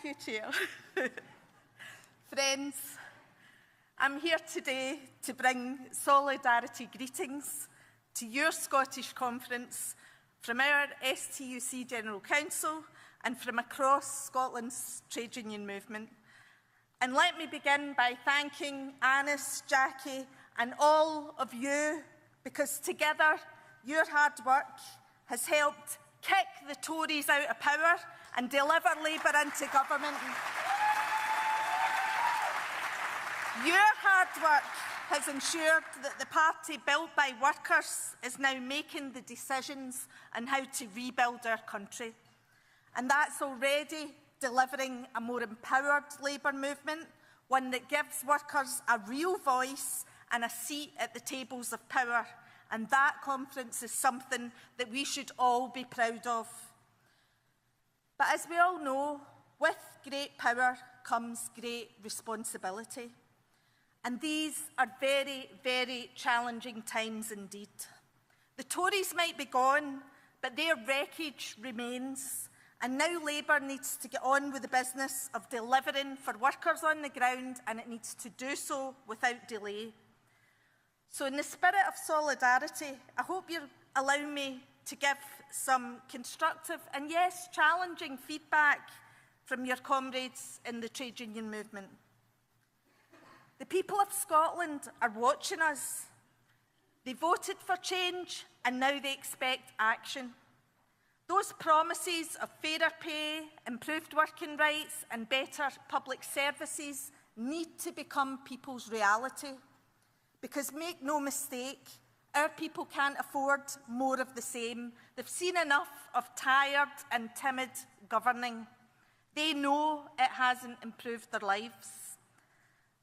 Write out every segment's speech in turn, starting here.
Thank you, Chair. Friends, I'm here today to bring solidarity greetings to your Scottish Conference from our STUC General Council and from across Scotland's trade union movement. And let me begin by thanking Anis, Jackie and all of you, because together your hard work has helped kick the Tories out of power and deliver Labour into government. Your hard work has ensured that the party built by workers is now making the decisions on how to rebuild our country. And that's already delivering a more empowered Labour movement, one that gives workers a real voice and a seat at the tables of power. And that conference is something that we should all be proud of. But as we all know, with great power comes great responsibility. And these are very, very challenging times indeed. The Tories might be gone, but their wreckage remains. And now Labour needs to get on with the business of delivering for workers on the ground, and it needs to do so without delay. So in the spirit of solidarity, I hope you'll allow me to give some constructive and, yes, challenging feedback from your comrades in the trade union movement. The people of Scotland are watching us. They voted for change and now they expect action. Those promises of fairer pay, improved working rights and better public services need to become people's reality. Because make no mistake, our people can't afford more of the same. They've seen enough of tired and timid governing. They know it hasn't improved their lives.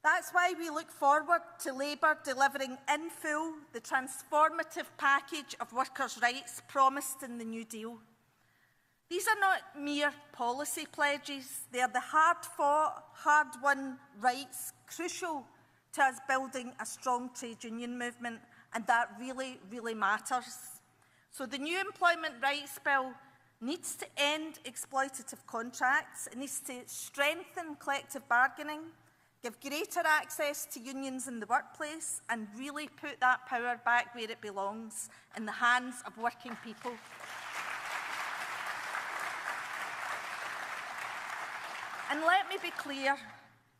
That's why we look forward to Labour delivering in full the transformative package of workers' rights promised in the New Deal. These are not mere policy pledges. They are the hard-fought, hard-won rights crucial to us building a strong trade union movement, and that really, really matters. So the new Employment Rights Bill needs to end exploitative contracts. It needs to strengthen collective bargaining, give greater access to unions in the workplace, and really put that power back where it belongs, in the hands of working people. And let me be clear,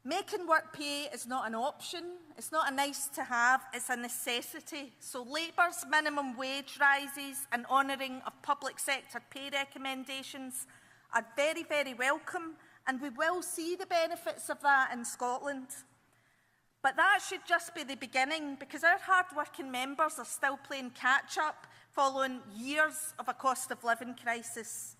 making work pay is not an option, it's not a nice to have, it's a necessity. So Labour's minimum wage rises and honouring of public sector pay recommendations are very, very welcome, and we will see the benefits of that in Scotland. But that should just be the beginning, because our hard-working members are still playing catch-up following years of a cost of living crisis.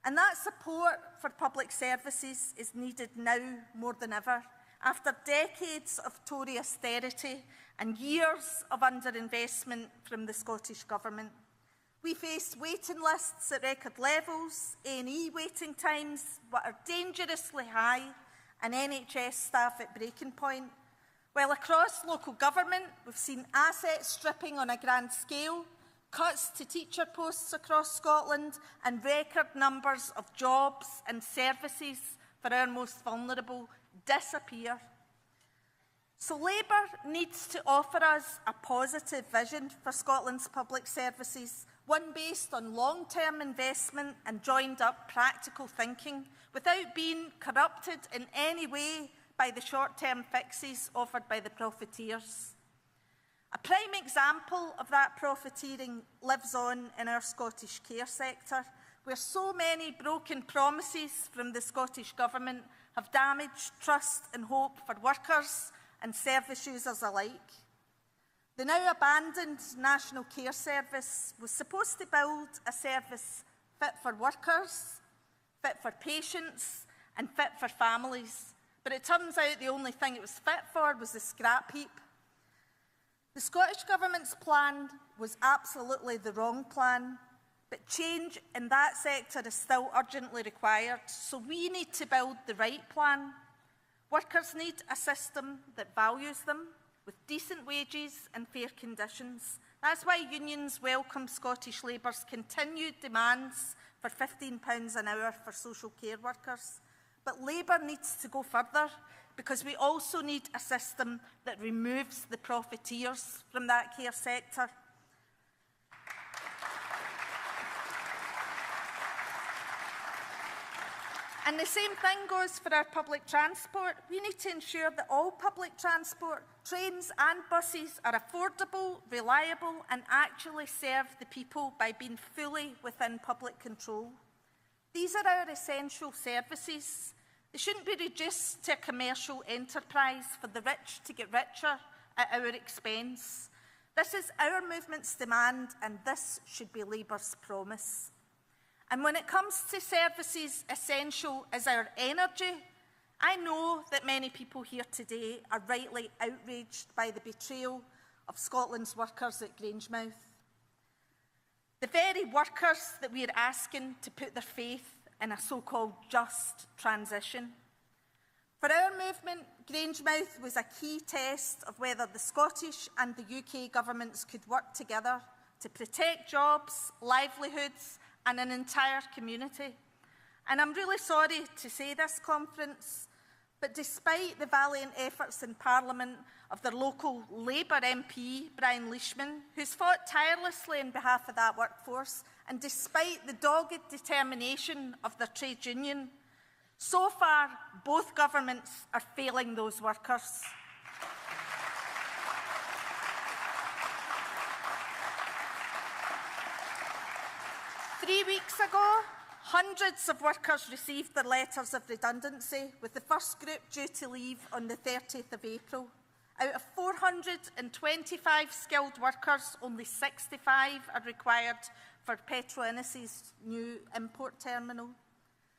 And that support for public services is needed now more than ever, after decades of Tory austerity and years of underinvestment from the Scottish Government. We face waiting lists at record levels, A&E waiting times that are dangerously high, and NHS staff at breaking point. While across local government, we've seen asset stripping on a grand scale, cuts to teacher posts across Scotland, and record numbers of jobs and services for our most vulnerable disappear. So Labour needs to offer us a positive vision for Scotland's public services, one based on long-term investment and joined-up practical thinking, without being corrupted in any way by the short-term fixes offered by the profiteers. A prime example of that profiteering lives on in our Scottish care sector, where so many broken promises from the Scottish Government have damaged trust and hope for workers and service users alike. The now abandoned National Care Service was supposed to build a service fit for workers, fit for patients and fit for families, but it turns out the only thing it was fit for was the scrap heap. The Scottish Government's plan was absolutely the wrong plan, but change in that sector is still urgently required, so we need to build the right plan. Workers need a system that values them, with decent wages and fair conditions. That's why unions welcome Scottish Labour's continued demands for £15 an hour for social care workers. But Labour needs to go further, because we also need a system that removes the profiteers from that care sector. And the same thing goes for our public transport. We need to ensure that all public transport, trains and buses, are affordable, reliable and actually serve the people by being fully within public control. These are our essential services. They shouldn't be reduced to a commercial enterprise for the rich to get richer at our expense. This is our movement's demand, and this should be Labour's promise. And when it comes to services essential as our energy, I know that many people here today are rightly outraged by the betrayal of Scotland's workers at Grangemouth. The very workers that we are asking to put their faith in a so-called just transition. For our movement, Grangemouth was a key test of whether the Scottish and the UK governments could work together to protect jobs, livelihoods and an entire community. And I'm really sorry to say this, conference, but despite the valiant efforts in Parliament of their local Labour MP, Brian Leishman, who's fought tirelessly on behalf of that workforce, and despite the dogged determination of their trade union, so far both governments are failing those workers. Three weeks ago, hundreds of workers received their letters of redundancy, with the first group due to leave on the 30th of April. Out of 425 skilled workers, only 65 are required for Petroinnis's new import terminal.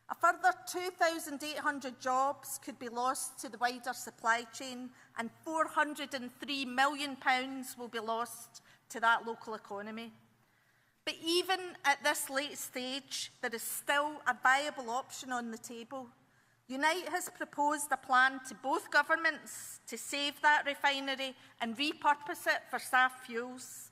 A further 2,800 jobs could be lost to the wider supply chain, and £403 million will be lost to that local economy. But even at this late stage, there is still a viable option on the table. Unite has proposed a plan to both governments to save that refinery and repurpose it for SAF fuels.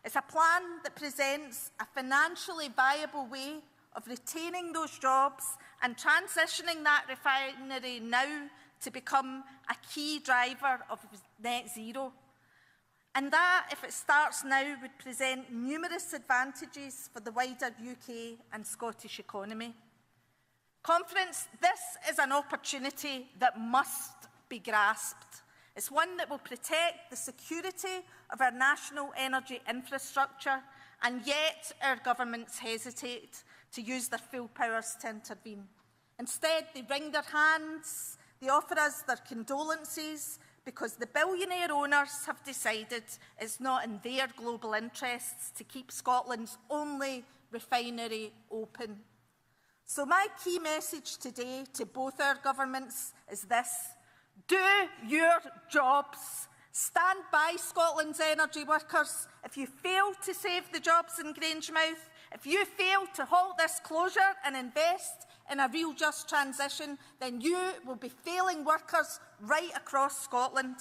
It's a plan that presents a financially viable way of retaining those jobs and transitioning that refinery now to become a key driver of net zero. And that, if it starts now, would present numerous advantages for the wider UK and Scottish economy. Conference, this is an opportunity that must be grasped. It's one that will protect the security of our national energy infrastructure, and yet our governments hesitate to use their full powers to intervene. Instead, they wring their hands, they offer us their condolences, because the billionaire owners have decided it's not in their global interests to keep Scotland's only refinery open. So my key message today to both our governments is this: do your jobs. Stand by Scotland's energy workers. If you fail to save the jobs in Grangemouth, if you fail to halt this closure and invest in a real just transition, then you will be failing workers right across Scotland.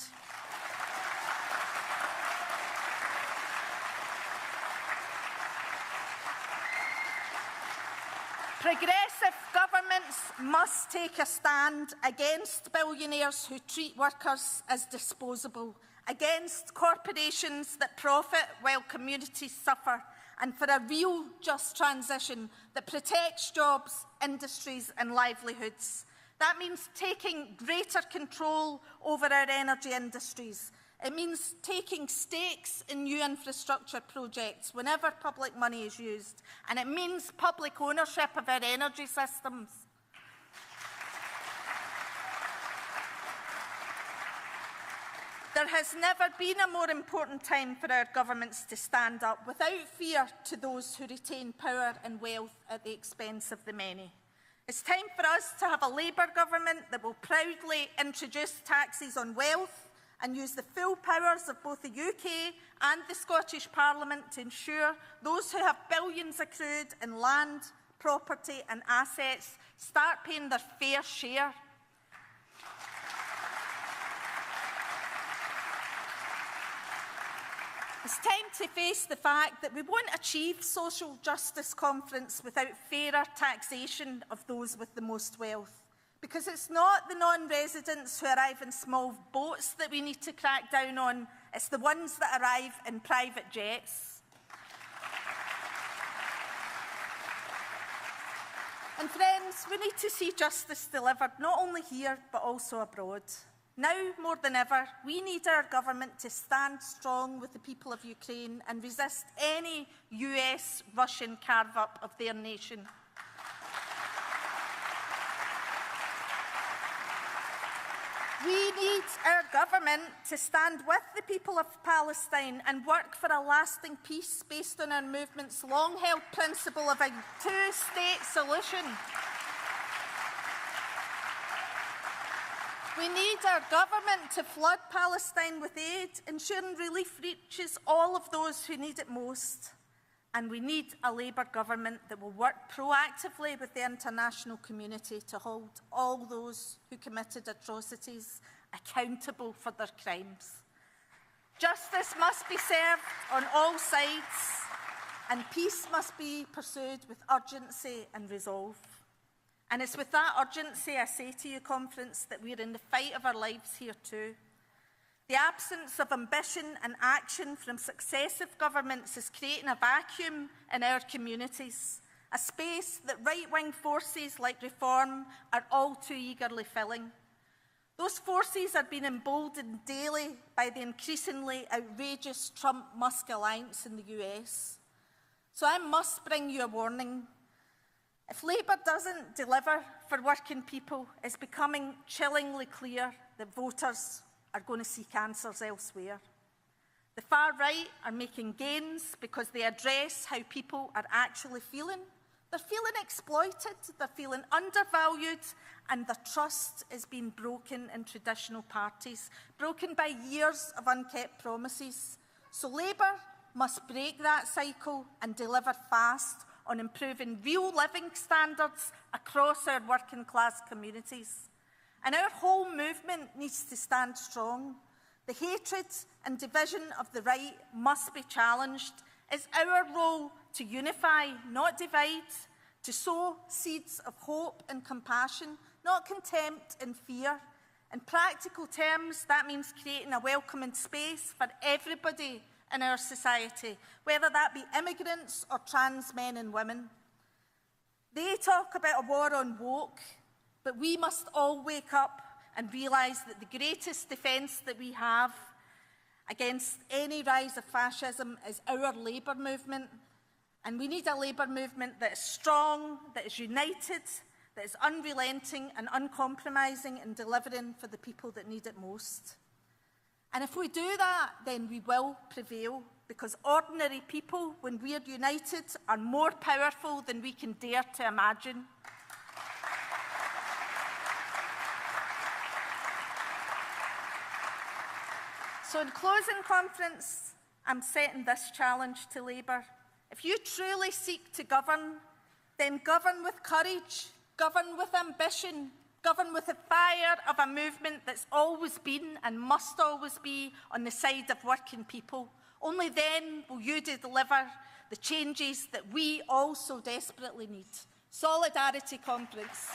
Progressive governments must take a stand against billionaires who treat workers as disposable, against corporations that profit while communities suffer, and for a real just transition that protects jobs, industries and livelihoods. That means taking greater control over our energy industries. It means taking stakes in new infrastructure projects whenever public money is used. And it means public ownership of our energy systems. There has never been a more important time for our governments to stand up without fear to those who retain power and wealth at the expense of the many. It's time for us to have a Labour government that will proudly introduce taxes on wealth and use the full powers of both the UK and the Scottish Parliament to ensure those who have billions accrued in land, property and assets start paying their fair share. It's time to face the fact that we won't achieve social justice, conference, without fairer taxation of those with the most wealth. Because it's not the non-residents who arrive in small boats that we need to crack down on, it's the ones that arrive in private jets. And friends, we need to see justice delivered, not only here, but also abroad. Now, more than ever, we need our government to stand strong with the people of Ukraine and resist any US-Russian carve-up of their nation. We need our government to stand with the people of Palestine and work for a lasting peace based on our movement's long-held principle of a two-state solution. We need our government to flood Palestine with aid, ensuring relief reaches all of those who need it most. And we need a Labour government that will work proactively with the international community to hold all those who committed atrocities accountable for their crimes. Justice must be served on all sides, and peace must be pursued with urgency and resolve. And it's with that urgency I say to you, conference, that we're in the fight of our lives here too. The absence of ambition and action from successive governments is creating a vacuum in our communities, a space that right-wing forces like Reform are all too eagerly filling. Those forces are being emboldened daily by the increasingly outrageous Trump-Musk alliance in the US. So I must bring you a warning. If Labour doesn't deliver for working people, it's becoming chillingly clear that voters are going to seek answers elsewhere. The far right are making gains because they address how people are actually feeling. They're feeling exploited, they're feeling undervalued, and their trust is being broken in traditional parties, broken by years of unkept promises. So Labour must break that cycle and deliver fast on improving real living standards across our working class communities. And our whole movement needs to stand strong. The hatred and division of the right must be challenged. It's our role to unify, not divide, to sow seeds of hope and compassion, not contempt and fear. In practical terms, that means creating a welcoming space for everybody in our society, whether that be immigrants or trans men and women. They talk about a war on woke, but we must all wake up and realise that the greatest defence that we have against any rise of fascism is our Labour movement. And we need a Labour movement that is strong, that is united, that is unrelenting and uncompromising in delivering for the people that need it most. And if we do that, then we will prevail, because ordinary people, when we are united, are more powerful than we can dare to imagine. So in closing, conference, I'm setting this challenge to Labour. If you truly seek to govern, then govern with courage, govern with ambition, govern with the fire of a movement that's always been and must always be on the side of working people. Only then will you deliver the changes that we all so desperately need. Solidarity, conference.